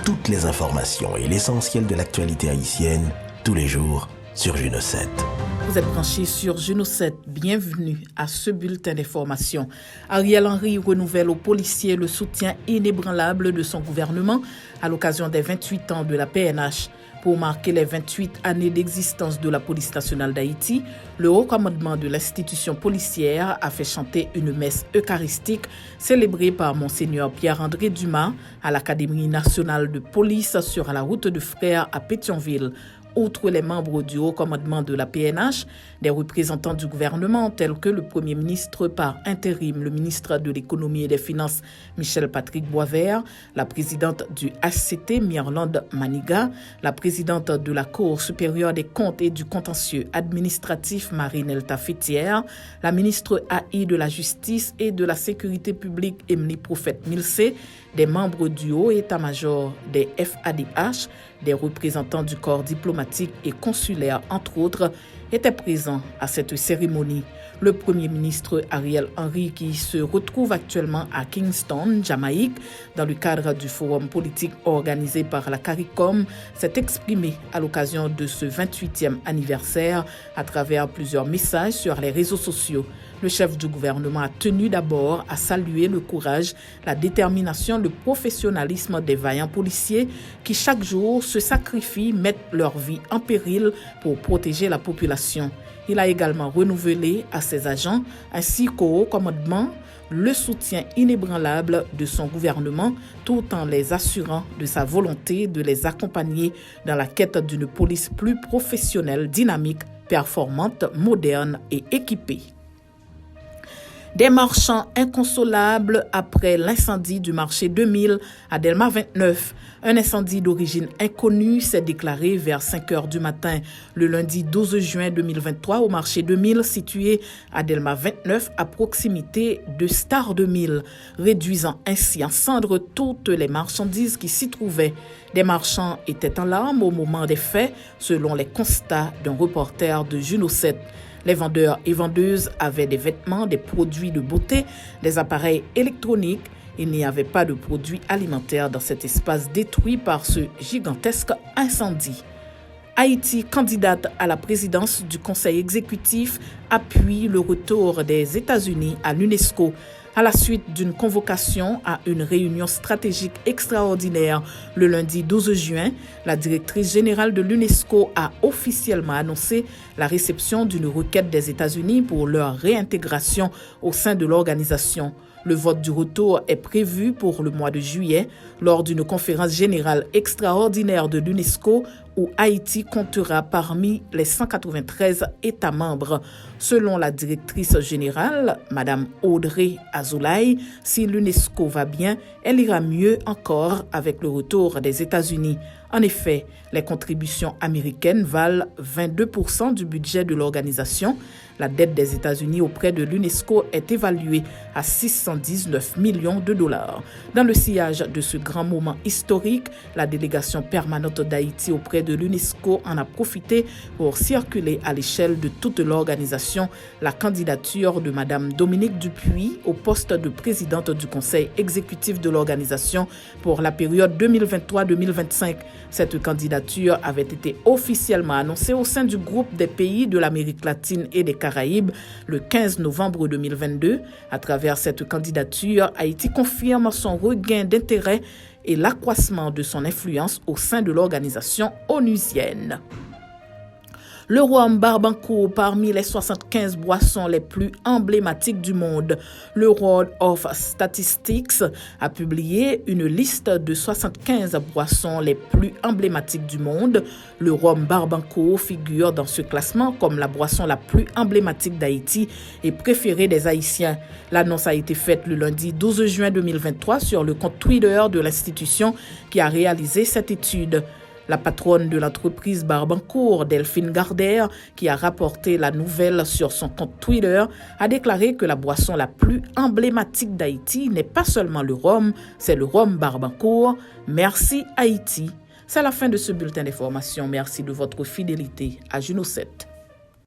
toutes les informations et l'essentiel de l'actualité haïtienne, tous les jours, sur Juno 7. Vous êtes branchés sur Juno 7. Bienvenue à ce bulletin d'information. Ariel Henry renouvelle aux policiers le soutien inébranlable de son gouvernement à l'occasion des 28 ans de la PNH. Pour marquer les 28 années d'existence de la police nationale d'Haïti, le haut commandement de l'institution policière a fait chanter une messe eucharistique célébrée par Monseigneur Pierre-André Dumas à l'Académie nationale de police sur la route de Frères à Pétionville. Outre les membres du haut commandement de la PNH, des représentants du gouvernement tels que le Premier ministre par intérim, le ministre de l'Économie et des Finances Michel-Patrick Boisvert, la présidente du HCT Myrlande Maniga, la présidente de la Cour supérieure des comptes et du contentieux administratif Marie-Nelta Fétière, la ministre AI de la Justice et de la Sécurité publique Emily Prophète Milsé, des membres du haut état-major des FADH, des représentants du corps diplomatique et consulaire, entre autres, étaient présents à cette cérémonie. Le Premier ministre Ariel Henry, qui se retrouve actuellement à Kingston, Jamaïque, dans le cadre du forum politique organisé par la CARICOM, s'est exprimé à l'occasion de ce 28e anniversaire à travers plusieurs messages sur les réseaux sociaux. Le chef du gouvernement a tenu d'abord à saluer le courage, la détermination, le professionnalisme des vaillants policiers qui chaque jour se sacrifient, mettent leur vie en péril pour protéger la population. Il a également renouvelé à ses agents ainsi qu'au haut commandement le soutien inébranlable de son gouvernement tout en les assurant de sa volonté de les accompagner dans la quête d'une police plus professionnelle, dynamique, performante, moderne et équipée. Des marchands inconsolables après l'incendie du marché 2000 à Delma 29. Un incendie d'origine inconnue s'est déclaré vers 5 heures du matin le lundi 12 juin 2023 au marché 2000 situé à Delma 29 à proximité de Star 2000, réduisant ainsi en cendres toutes les marchandises qui s'y trouvaient. Des marchands étaient en larmes au moment des faits, selon les constats d'un reporter de Juno 7. Les vendeurs et vendeuses avaient des vêtements, des produits de beauté, des appareils électroniques. Il n'y avait pas de produits alimentaires dans cet espace détruit par ce gigantesque incendie. Haïti, candidate à la présidence du Conseil exécutif, appuie le retour des États-Unis à l'UNESCO. À la suite d'une convocation à une réunion stratégique extraordinaire le lundi 12 juin, la directrice générale de l'UNESCO a officiellement annoncé la réception d'une requête des États-Unis pour leur réintégration au sein de l'organisation. Le vote du retour est prévu pour le mois de juillet lors d'une conférence générale extraordinaire de l'UNESCO où Haïti comptera parmi les 193 États membres. Selon la directrice générale, Mme Audrey Azoulay, si l'UNESCO va bien, elle ira mieux encore avec le retour des États-Unis. En effet, les contributions américaines valent 22% du budget de l'organisation. La dette des États-Unis auprès de l'UNESCO est évaluée à 619 millions de dollars. Dans le sillage de ce grand moment historique, la délégation permanente d'Haïti auprès de l'UNESCO en a profité pour circuler à l'échelle de toute l'organisation la candidature de Mme Dominique Dupuis au poste de présidente du Conseil exécutif de l'organisation pour la période 2023-2025. Cette candidature avait été officiellement annoncée au sein du groupe des pays de l'Amérique latine et des Caraïbes le 15 novembre 2022. À travers cette candidature, Haïti confirme son regain d'intérêt et l'accroissement de son influence au sein de l'organisation onusienne. Le rhum Barbancourt parmi les 75 boissons les plus emblématiques du monde. Le World of Statistics a publié une liste de 75 boissons les plus emblématiques du monde. Le rhum Barbancourt figure dans ce classement comme la boisson la plus emblématique d'Haïti et préférée des Haïtiens. L'annonce a été faite le lundi 12 juin 2023 sur le compte Twitter de l'institution qui a réalisé cette étude. La patronne de l'entreprise Barbancourt, Delphine Gardère, qui a rapporté la nouvelle sur son compte Twitter, a déclaré que la boisson la plus emblématique d'Haïti n'est pas seulement le rhum, c'est le rhum Barbancourt. Merci Haïti. C'est la fin de ce bulletin d'information. Merci de votre fidélité à Juno 7.